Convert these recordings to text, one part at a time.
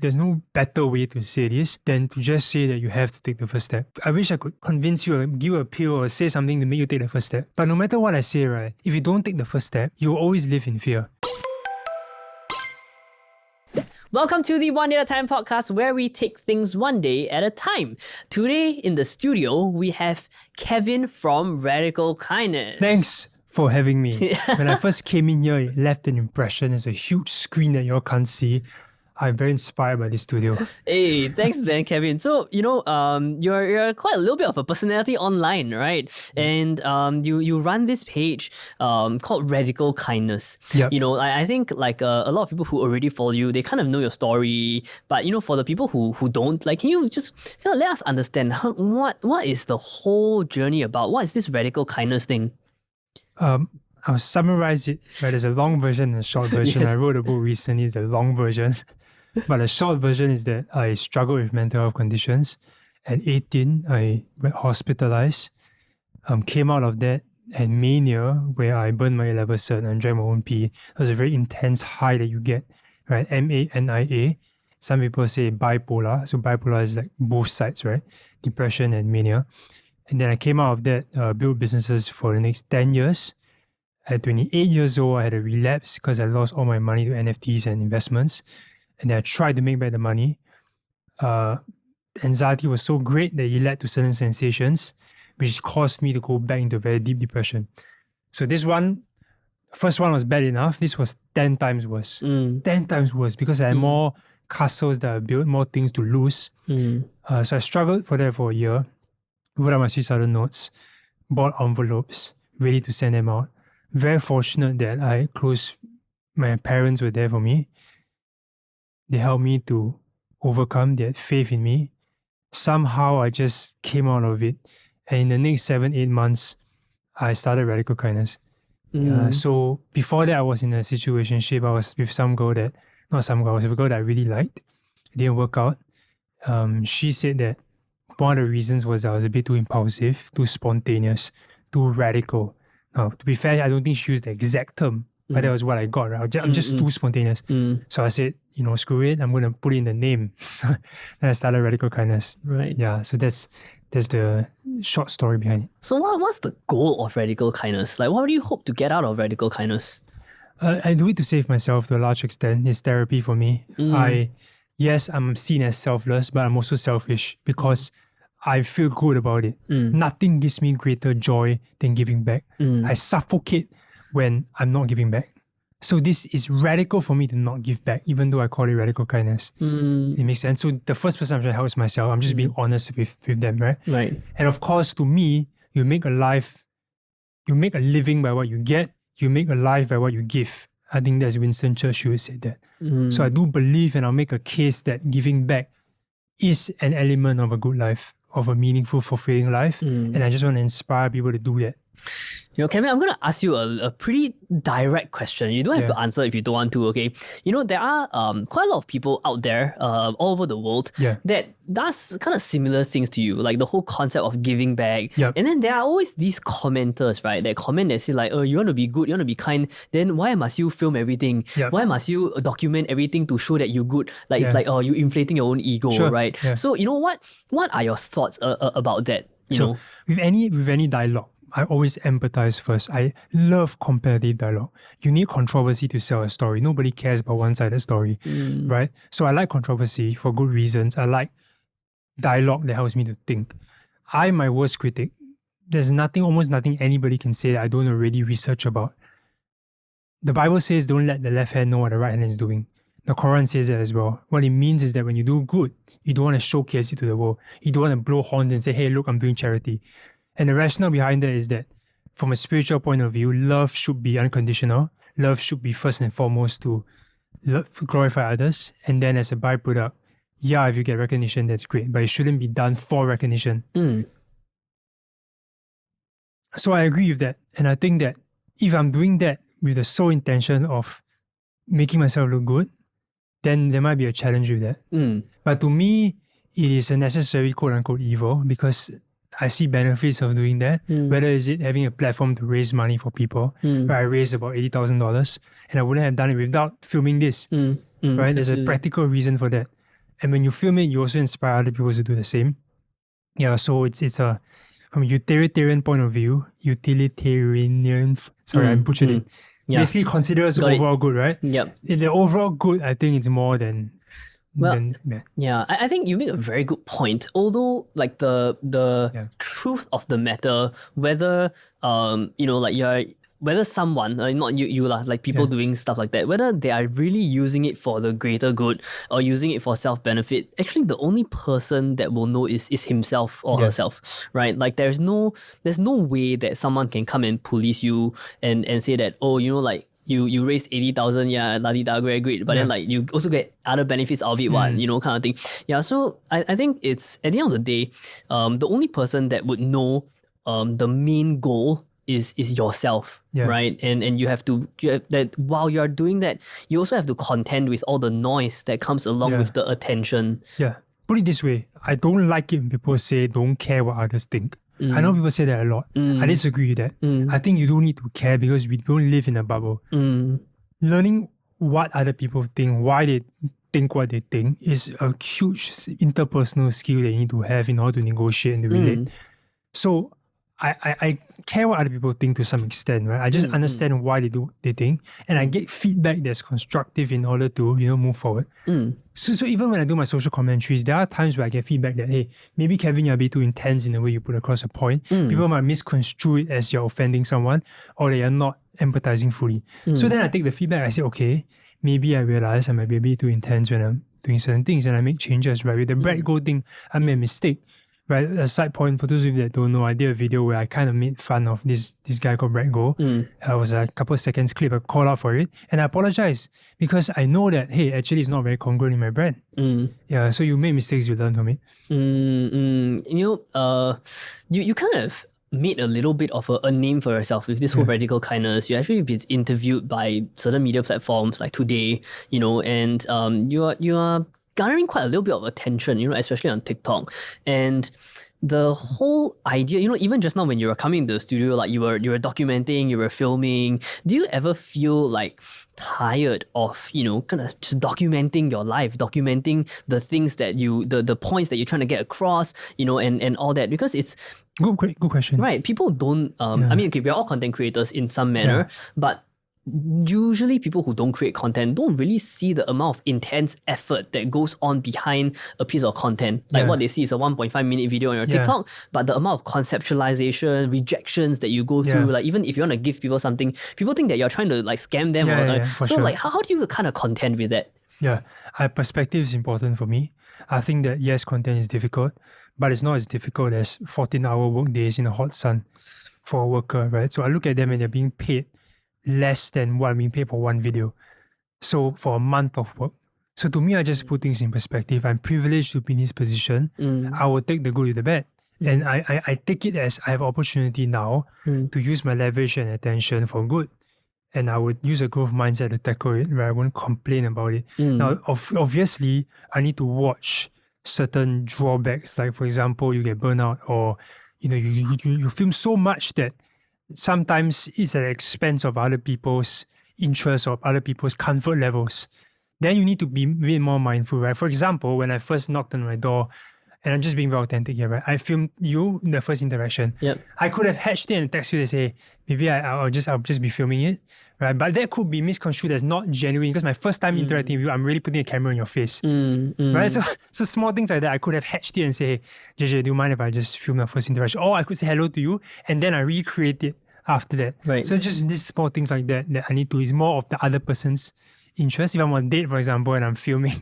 there's no better way to say this than to just say that you have to take the first step. I wish I could convince you or give you a pill or say something to make you take the first step. But no matter what I say, right, if you don't take the first step, you'll always live in fear. Welcome to the One Day at a Time podcast, where we take things one day at a time. Today in the studio, we have Kevin from Radical Kindness. Thanks for having me. When I first came in here, it left an impression. There's a huge screen that you all can't see. I'm very inspired by this studio. Hey, thanks, man, Kevin. So, you're quite a little bit of a personality online, right? And you run this page called Radical Kindness. Yep. I think like a lot of people who already follow you, they kind of know your story. But for the people who don't, like, can you just let us understand what is the whole journey about? What is this Radical Kindness thing? I'll summarize it. Right, there's a long version and a short version. Yes. I wrote a book recently. It's a long version. But the short version is that I struggled with mental health conditions. At 18, I went hospitalized. Came out of that at mania, where I burned my A-level cert and drank my own pee. It was a very intense high that you get, right? MANIA. Some people say bipolar. So bipolar is like both sides, right? Depression and mania. And then I came out of that, built businesses for the next 10 years. At 28 years old, I had a relapse because I lost all my money to NFTs and investments. And then I tried to make back the money. Anxiety was so great that it led to certain sensations, which caused me to go back into very deep depression. So first one was bad enough. This was 10 times worse. 10 times worse because I had more castles that I built, more things to lose. So I struggled for that for a year. Wrote out my suicidal notes, bought envelopes, ready to send them out. Very fortunate that my parents were there for me. They helped me to overcome. They had faith in me. Somehow I just came out of it. And in the next 7-8 months, I started Radical Kindness. So before that, I was in a situationship. I was with I was with a girl that I really liked. It didn't work out. She said that one of the reasons was I was a bit too impulsive, too spontaneous, too radical. Now, to be fair, I don't think she used the exact term, but that was what I got. Right? I'm just too spontaneous. So I said, screw it. I'm going to put in the name. So then I started Radical Kindness. Right. Yeah. So that's the short story behind it. So what's the goal of Radical Kindness? Like, what do you hope to get out of Radical Kindness? I do it to save myself to a large extent. It's therapy for me. I'm seen as selfless, but I'm also selfish because I feel good about it. Nothing gives me greater joy than giving back. I suffocate when I'm not giving back. So this is radical for me to not give back, even though I call it Radical Kindness. It makes sense. So the first person I'm trying to help is myself. I'm just being honest with them, right? Right. And of course, to me, you make a living by what you get. You make a life by what you give. I think that's Winston Churchill who said that. So I do believe, and I'll make a case that giving back is an element of a good life, of a meaningful, fulfilling life. And I just want to inspire people to do that. Kevin, I'm going to ask you a pretty direct question. You don't have to answer if you don't want to, okay? There are quite a lot of people out there all over the world that does kind of similar things to you, like the whole concept of giving back. Yep. And then there are always these commenters, right? That comment that say like, you want to be good, you want to be kind, then why must you film everything? Yep. Why must you document everything to show that you're good? Like, it's like, you inflating your own ego, right? Yeah. So, what are your thoughts about that? So with any dialogue, I always empathize first. I love competitive dialogue. You need controversy to sell a story. Nobody cares about one-sided story, right? So I like controversy for good reasons. I like dialogue that helps me to think. I'm my worst critic. There's almost nothing anybody can say that I don't already research about. The Bible says don't let the left hand know what the right hand is doing. The Quran says that as well. What it means is that when you do good, you don't want to showcase it to the world. You don't want to blow horns and say, hey, look, I'm doing charity. And the rationale behind that is that from a spiritual point of view, love should be unconditional. Love should be first and foremost to glorify others. And then as a byproduct, if you get recognition, that's great. But it shouldn't be done for recognition. So I agree with that. And I think that if I'm doing that with the sole intention of making myself look good, then there might be a challenge with that. But to me, it is a necessary quote-unquote evil because I see benefits of doing that, whether is it having a platform to raise money for people, where I raised about $80,000 and I wouldn't have done it without filming this, right? There's a practical reason for that. And when you film it, you also inspire other people to do the same. Yeah, so it's a from a utilitarian point of view, I butchered it. Yeah. Basically considers overall good, right? Yep. In the overall good, I think it's more than yeah. I think you make a very good point. Although, like the truth of the matter, whether whether someone, not you lah, like people doing stuff like that, whether they are really using it for the greater good or using it for self-benefit, actually the only person that will know is himself or herself, right? Like there's no way that someone can come and police you and say that, oh, like, you raised 80,000, la-di-da, great, but then like you also get other benefits out of it, kind of thing. Yeah, so I think it's, at the end of the day, the only person that would know the main goal is yourself, right? And you have that while you're doing that, you also have to contend with all the noise that comes along with the attention. Yeah. Put it this way, I don't like it when people say don't care what others think. I know people say that a lot. I disagree with that. I think you don't need to care because we don't live in a bubble. Learning what other people think, why they think what they think, is a huge interpersonal skill that you need to have in order to negotiate and to relate. So I care what other people think to some extent, right? I just understand why they think, and I get feedback that's constructive in order to move forward. So even when I do my social commentaries, there are times where I get feedback that, hey, maybe Kevin, you're a bit too intense in the way you put across a point. People might misconstrue it as you're offending someone, or that you're not empathizing fully. So then I take the feedback, I say, okay, maybe I realize I might be a bit too intense when I'm doing certain things, and I make changes, right? With the Brad Go thing, I made a mistake. Right, a side point for those of you that don't know, I did a video where I kind of made fun of this guy called Brad Go. It was a couple of seconds clip, I called out for it, and I apologize because I know that, hey, actually it's not very congruent in my brand. Yeah, so you make mistakes, you learn from it. You kind of made a little bit of a name for yourself with this whole radical kindness. You actually been interviewed by certain media platforms like Today, and you are garnering quite a little bit of attention, especially on TikTok. And the whole idea, even just now when you were coming to the studio, like you were documenting, you were filming, do you ever feel like tired of, kind of just documenting your life, documenting the things that the points that you're trying to get across, and all that? Because it's good question. Right. People don't, I mean, okay, we're all content creators in some manner, but usually people who don't create content don't really see the amount of intense effort that goes on behind a piece of content. Like what they see is a 1.5-minute video on your TikTok, but the amount of conceptualization, rejections that you go through, like even if you want to give people something, people think that you're trying to like scam them. Like how do you kind of contend with that? Yeah, perspective is important for me. I think that yes, content is difficult, but it's not as difficult as 14-hour work days in the hot sun for a worker, right? So I look at them and they're being paid less than what I'm being paid for one video. So for a month of work. So to me, I just put things in perspective. I'm privileged to be in this position. I will take the good with the bad. And I take it as I have opportunity now to use my leverage and attention for good. And I would use a growth mindset to tackle it, where I won't complain about it. Now, obviously, I need to watch certain drawbacks. Like, for example, you get burnout, or you film so much that sometimes it's at the expense of other people's interests or other people's comfort levels. Then you need to be a bit more mindful, right? For example, when I first knocked on my door, and I'm just being very authentic here, right? I filmed you in the first interaction. I could have hatched it and texted you and say, maybe I'll just be filming it, right? But that could be misconstrued as not genuine, because my first time interacting with you, I'm really putting a camera in your face, right? So small things like that, I could have hatched it and say, JJ, do you mind if I just film the first interaction? Or I could say hello to you, and then I recreate it after that. Right. So just these small things like that I need to, is more of the other person's interest. If I'm on a date, for example, and I'm filming,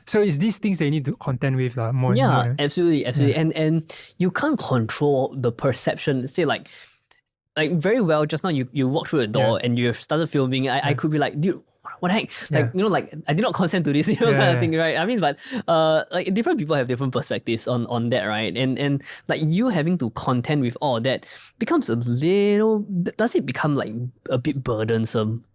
So it's these things that you need to contend with more. Yeah, absolutely. And you can't control the perception. Say like very well, just now you walked through the door and you started filming. I could be like, dude, what the heck? Like, like I did not consent to this, kind of thing, right? I mean, but like different people have different perspectives on that, right? And like you having to contend with all that becomes a little, does it become like a bit burdensome?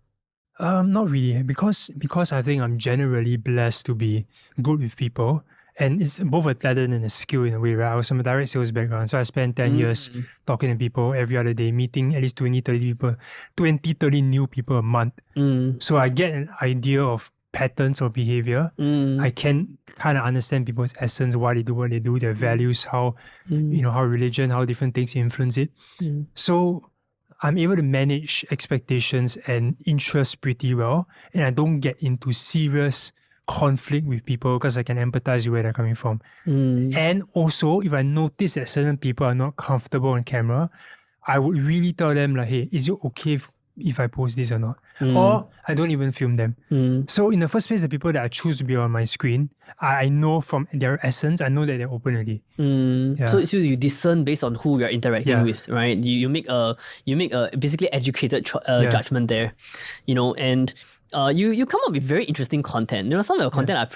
Not really, because I think I'm generally blessed to be good with people, and it's both a talent and a skill in a way, right? I was from a direct sales background, so I spent 10 years talking to people every other day, meeting at least 20, 30 new people a month. So I get an idea of patterns of behavior. I can kind of understand people's essence, why they do what they do, their values, how how religion, how different things influence it. So I'm able to manage expectations and interests pretty well, and I don't get into serious conflict with people because I can empathize with where they're coming from. And also, if I notice that certain people are not comfortable on camera, I would really tell them like, hey, is it okay if I post this or not? Or I don't even film them. So in the first place, the people that I choose to be on my screen, I know from their essence, I know that they're open already. So you discern based on who you're interacting with, right? You make a basically educated judgment there, and you come up with very interesting content. Some of your content are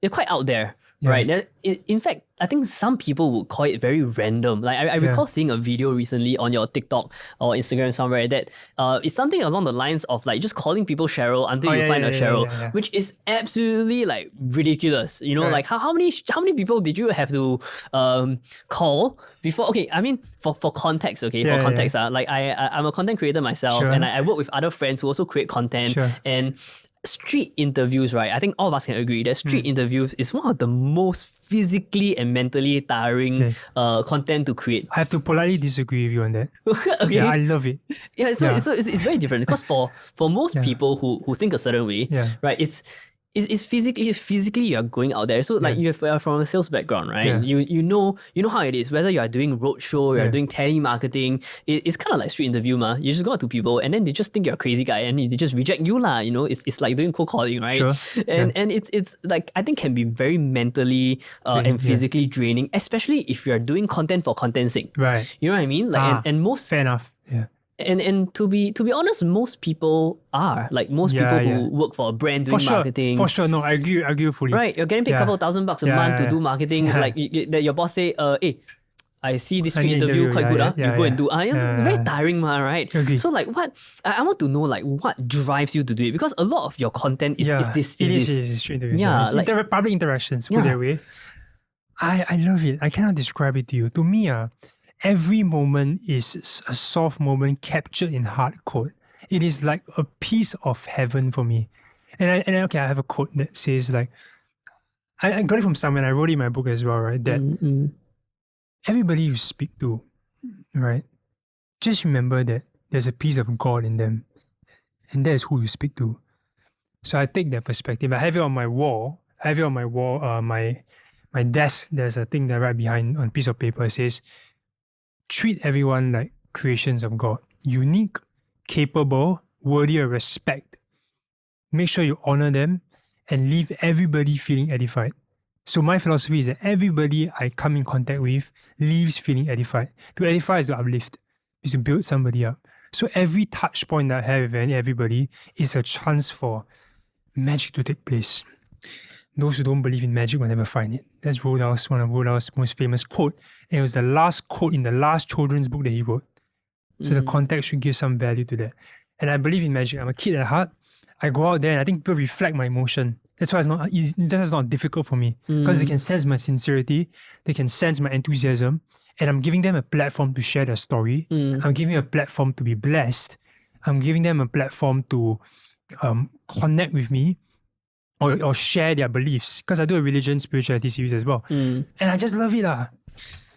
they're quite out there. Right. In fact, I think some people would call it very random. Like I recall seeing a video recently on your TikTok or Instagram somewhere that it's something along the lines of like just calling people Cheryl until you find a Cheryl, which is absolutely like ridiculous. Like how many people did you have to call before? Okay, I mean for context, like I'm a content creator myself, and I work with other friends who also create content and. Street interviews, right? I think all of us can agree that street interviews is one of the most physically and mentally tiring content to create. I have to politely disagree with you on that. Okay. Yeah, I love it. So it's very different because for most people who think a certain way, right? It's physically you're going out there. So like you are from a sales background, right? You know how it is. Whether you are doing roadshow, you're doing telemarketing, it's kind of like street interview, ma. You just go out to people and then they just think you're a crazy guy and they just reject you, lah. It's like doing cold calling, right? Sure. And it's like I think can be very mentally and physically draining, especially if you're doing content for content's sake. Right. You know what I mean? Like and most fair enough. Yeah. And to be honest, most people are like most people who work for a brand doing marketing. For sure, no, I agree fully. Right, you're getting paid a couple of $1,000 a month to do marketing. Like that, your boss say, hey, I see this street interview quite good. You go and do. Very tiring, right? Agree. So like, what I want to know, like, what drives you to do it? Because a lot of your content is this. It is street interviews. Yeah, it's like, public interactions. Put it that way. I love it. I cannot describe it to you. To me, every moment is a soft moment captured in hard code. It is like a piece of heaven for me. And I have a quote that says like, I got it from someone, I wrote it in my book as well, right? That everybody you speak to, right? Just remember that there's a piece of God in them. And that is who you speak to. So I take that perspective. I have it on my wall. My desk, there's a thing that right behind on a piece of paper. It says, treat everyone like creations of God. Unique, capable, worthy of respect. Make sure you honor them and leave everybody feeling edified. So my philosophy is that everybody I come in contact with leaves feeling edified. To edify is to uplift, is to build somebody up. So every touch point that I have with everybody is a chance for magic to take place. Those who don't believe in magic will never find it. That's one of Rodal's most famous quote. And it was the last quote in the last children's book that he wrote. So the context should give some value to that. And I believe in magic. I'm a kid at heart. I go out there and I think people reflect my emotion. That's why it's not easy. That's not difficult for me. Because they can sense my sincerity. They can sense my enthusiasm. And I'm giving them a platform to share their story. I'm giving them a platform to be blessed. I'm giving them a platform to connect with me. Or share their beliefs, because I do a religion spirituality series as well, and I just love it,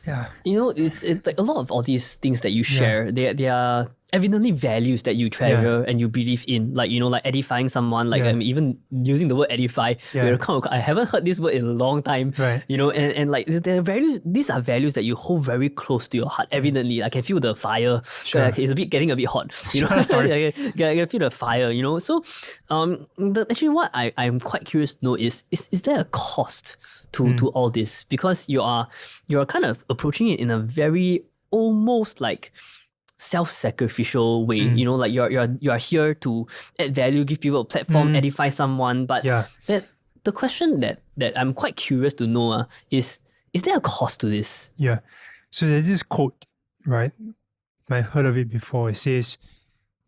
Yeah. It's like a lot of all these things that you share. They are evidently values that you treasure and you believe in. Like like edifying someone. Like I'm even using the word edify. I haven't heard this word in a long time. Right. And like the values. These are values that you hold very close to your heart. Evidently, I can feel the fire. Sure. It's getting a bit hot. Sorry. I can feel the fire. So, actually, what I'm quite curious to know is there a cost to all this? Because you're kind of approaching it in a very almost like self-sacrificial way. Like you're here to add value, give people a platform, edify someone. But that the question that I'm quite curious to know is there a cost to this? Yeah. So there's this quote, right? I've heard of it before. It says,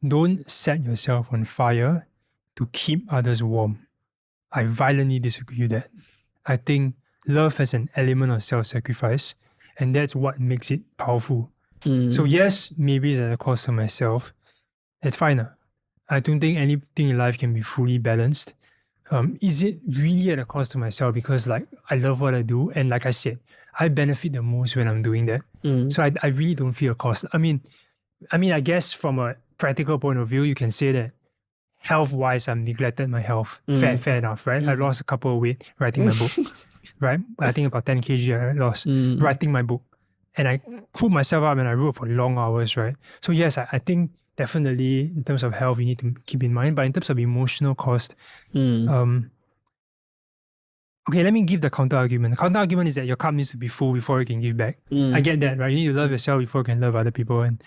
"Don't set yourself on fire to keep others warm." I violently disagree with that. I think love has an element of self-sacrifice, and that's what makes it powerful. So yes, maybe it's at a cost to myself. It's fine. I don't think anything in life can be fully balanced. is it really at a cost to myself? Because like I love what I do, and like I said, I benefit the most when I'm doing that. So I really don't feel a cost. I mean, I guess from a practical point of view, you can say that health-wise, I've neglected my health. Fair enough, right? I lost a couple of weight writing my book, right? I think about 10 kg I lost writing my book. And I pulled myself up and I wrote for long hours, right? So yes, I think definitely in terms of health, you need to keep in mind. But in terms of emotional cost, okay, let me give the counter argument. The counter argument is that your cup needs to be full before you can give back. I get that, right? You need to love yourself before you can love other people. And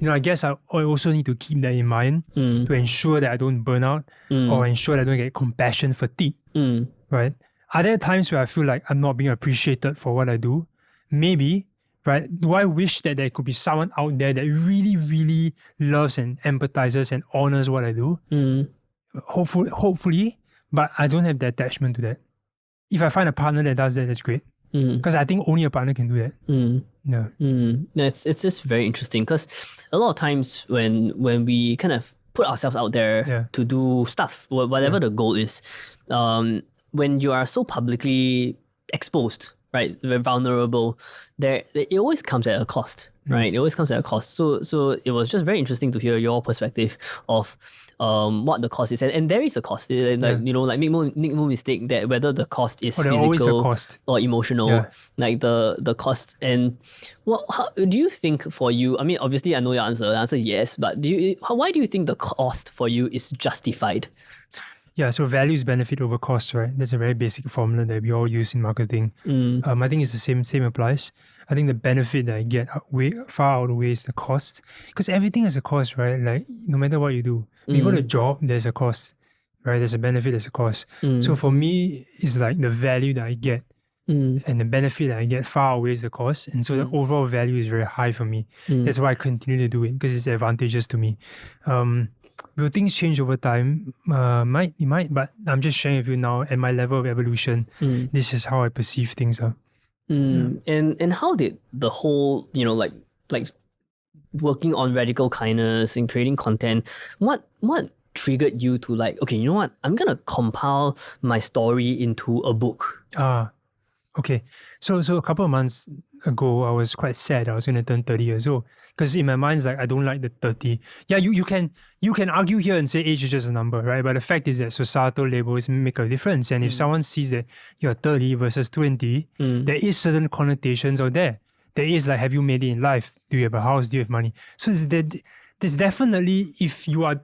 I guess I also need to keep that in mind to ensure that I don't burn out or ensure that I don't get compassion fatigue, right? Are there times where I feel like I'm not being appreciated for what I do? Maybe. Right? Do I wish that there could be someone out there that really, really loves and empathizes and honors what I do? Hopefully, but I don't have the attachment to that. If I find a partner that does that, that's great. Because I think only a partner can do that. It's just very interesting because a lot of times when we kind of put ourselves out there to do stuff, whatever the goal is, when you are so publicly exposed, right, very vulnerable, it always comes at a cost, right? It always comes at a cost. So it was just very interesting to hear your perspective of what the cost is, and there is a cost. Like make no mistake that whether the cost is physical or emotional, like the cost. And how do you think for you? I mean, obviously I know your answer. The answer is yes, but why do you think the cost for you is justified? Yeah, so values benefit over cost, right? That's a very basic formula that we all use in marketing. I think it's the same applies. I think the benefit that I get far outweighs the cost, because everything has a cost, right? Like no matter what you do, when you go to a job, there's a cost, right? There's a benefit, there's a cost. So for me, it's like the value that I get and the benefit that I get far outweighs the cost, and so the overall value is very high for me. That's why I continue to do it, because it's advantageous to me. Will things change over time? It might, but I'm just sharing with you now at my level of evolution. This is how I perceive things. And how did the whole, like working on radical kindness and creating content, what triggered you to like, okay, you know what? I'm gonna compile my story into a book. Okay. So a couple of months ago, I was quite sad. I was going to turn 30 years old, because in my mind, it's like I don't like the 30. Yeah, you can argue here and say age is just a number, right? But the fact is that societal labels make a difference. And if someone sees that you're 30 versus 20, there is certain connotations out there. There is like, have you made it in life? Do you have a house? Do you have money? So there's definitely, if you are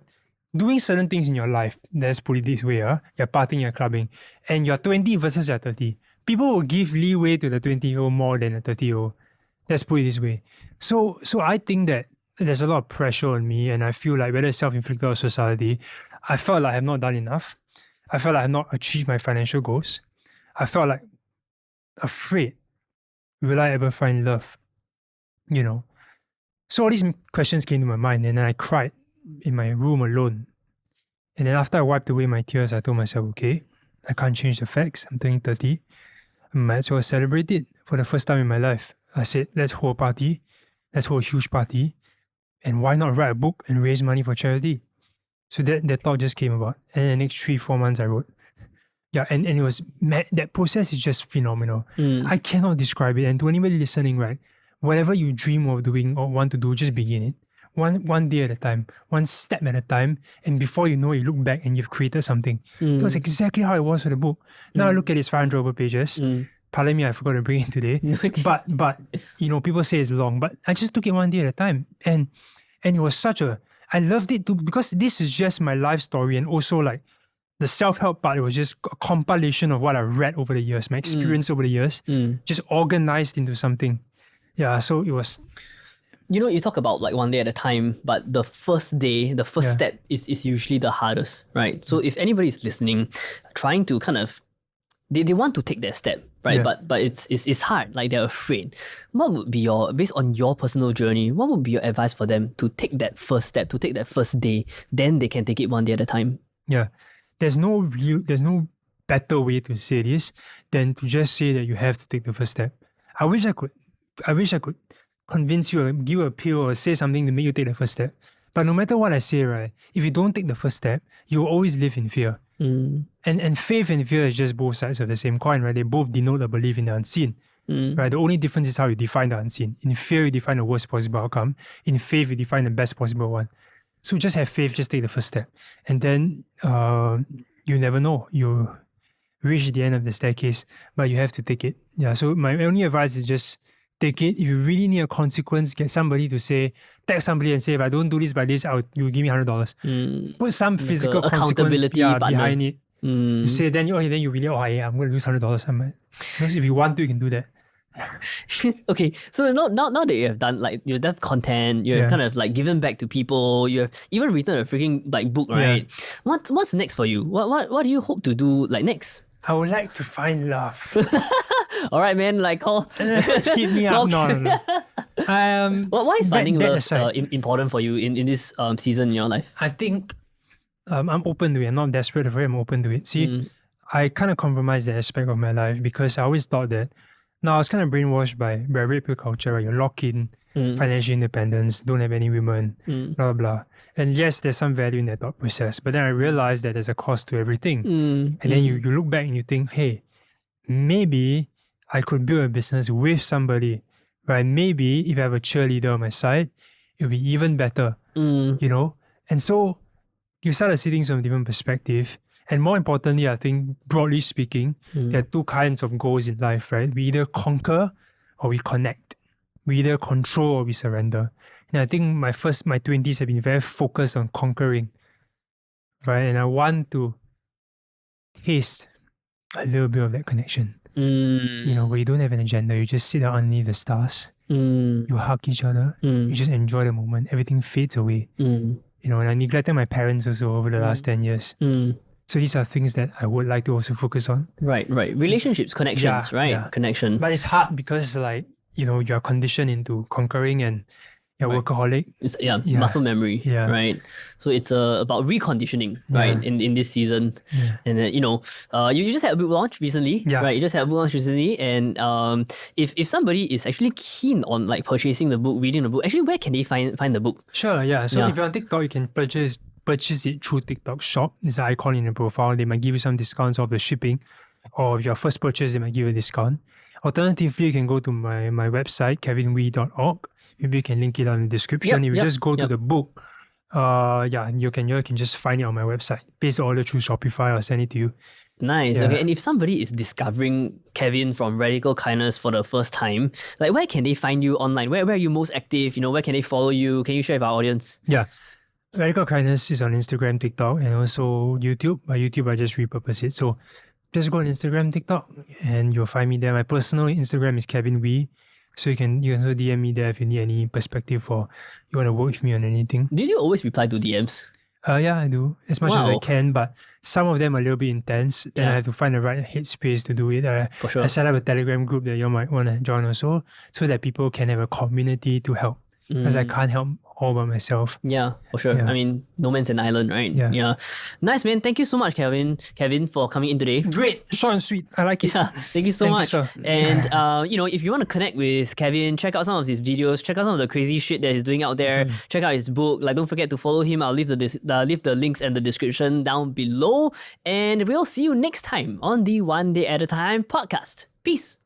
doing certain things in your life, let's put it this way, you're partying, you're clubbing, and you're 20 versus you're 30, people will give leeway to the 20-year-old more than a 30-year-old. Let's put it this way. So I think that there's a lot of pressure on me, and I feel like whether it's self-inflicted or society, I felt like I have not done enough. I felt like I have not achieved my financial goals. I felt like afraid. Will I ever find love? So all these questions came to my mind, and then I cried in my room alone. And then after I wiped away my tears, I told myself, okay, I can't change the facts. I'm turning 30. I might as well celebrate it for the first time in my life. I said, let's hold a party. Let's hold a huge party. And why not write a book and raise money for charity? So that thought just came about. And the next 3-4 months I wrote. Yeah, and it was mad. That process is just phenomenal. I cannot describe it. And to anybody listening, right, whatever you dream of doing or want to do, just begin it. One day at a time, one step at a time, and before you know it, you look back and you've created something. That was exactly how it was for the book. Now I look at its 500 over pages. Pardon me, I forgot to bring it today. But people say it's long, but I just took it one day at a time, and it was I loved it too, because this is just my life story, and also like the self-help part, it was just a compilation of what I read over the years, my experience over the years, just organized into something. Yeah, so it was. You talk about like one day at a time, but the first step is usually the hardest, right? So if anybody is listening, trying to kind of, they want to take that step, right? But it's hard, like they're afraid. What would be based on your personal journey, what would be your advice for them to take that first step, to take that first day, then they can take it one day at a time? Yeah, there's no better way to say this than to just say that you have to take the first step. I wish I could convince you or give you a pill or say something to make you take the first step. But no matter what I say, right, if you don't take the first step, you'll always live in fear. And faith and fear is just both sides of the same coin, right? They both denote a belief in the unseen. Right? The only difference is how you define the unseen. In fear, you define the worst possible outcome. In faith, you define the best possible one. So just have faith, just take the first step. And then you never know. You reach the end of the staircase, but you have to take it. Yeah. So my only advice is just take it. If you really need a consequence, get somebody to say, text somebody and say, if I don't do this by this, you'll give me $100. Put some physical consequence behind it. To say, then you really, I'm going to lose $100. Because if you want to, you can do that. Okay, so now that you have done, like, you've done content, you've kind of like given back to people, you have even written a freaking like book, right? What's next for you? What do you hope to do like next? I would like to find love. All right, man. Like, call. Hit me up. No. Why is finding love important for you in this season in your life? I think I'm open to it. I'm not desperate for it. I'm open to it. See, I kind of compromised that aspect of my life because I always thought that. Now, I was kind of brainwashed by red pill culture, right? You're locked in, financial independence, don't have any women, blah, blah, blah. And yes, there's some value in that thought process. But then I realized that there's a cost to everything. And then you look back and you think, hey, maybe I could build a business with somebody, right? Maybe if I have a cheerleader on my side, it'll be even better, you know? And so you started seeing from a different perspective. And more importantly, I think, broadly speaking, there are two kinds of goals in life, right? We either conquer or we connect. We either control or we surrender. And I think my 20s have been very focused on conquering, right? And I want to taste a little bit of that connection. You know, where you don't have an agenda, you just sit down underneath the stars, you hug each other, you just enjoy the moment, everything fades away. You know, and I neglected my parents also over the last 10 years. So these are things that I would like to also focus on. Right. Relationships, connections, connection. But it's hard because, like, you know, you're conditioned into conquering and you're workaholic. It's muscle memory, right? So it's about reconditioning, right? In this season. And you know, you just had a book launch recently, right? You just had a book launch recently, and if somebody is actually keen on like purchasing the book, reading the book, actually, where can they find the book? Sure, So if you're on TikTok, you can purchase it through TikTok Shop. There's an icon in the profile. They might give you some discounts off the shipping, or if your first purchase, they might give you a discount. Alternatively, you can go to my website, kevinwee.org. Maybe you can link it on the description. If you just go to the book, you can just find it on my website. Place the order through Shopify, I'll send it to you. Nice. Okay. And if somebody is discovering Kevin from Radical Kindness for the first time, like, where can they find you online? Where are you most active? You know, where can they follow you? Can you share with our audience? Yeah. Radical Kindness is on Instagram, TikTok, and also YouTube. By YouTube, I just repurpose it. So just go on Instagram, TikTok, and you'll find me there. My personal Instagram is Kevin Wee. So you can also DM me there if you need any perspective or you want to work with me on anything. Did you always reply to DMs? Yeah, I do. As much as I can, but some of them are a little bit intense. Then I have to find the right headspace to do it. For sure. I set up a Telegram group that you might want to join also, so that people can have a community to help. Because I can't help all by myself. Yeah, for sure. I mean, no man's an island, right? Yeah. Nice, man. Thank you so much, Kevin, for coming in today. Great. Short and sweet. I like it. Yeah, thank you so much. And, you know, if you want to connect with Kevin, check out some of his videos, check out some of the crazy shit that he's doing out there, check out his book. Like, don't forget to follow him. I'll leave the links and the description down below. And we'll see you next time on the One Day at a Time podcast. Peace.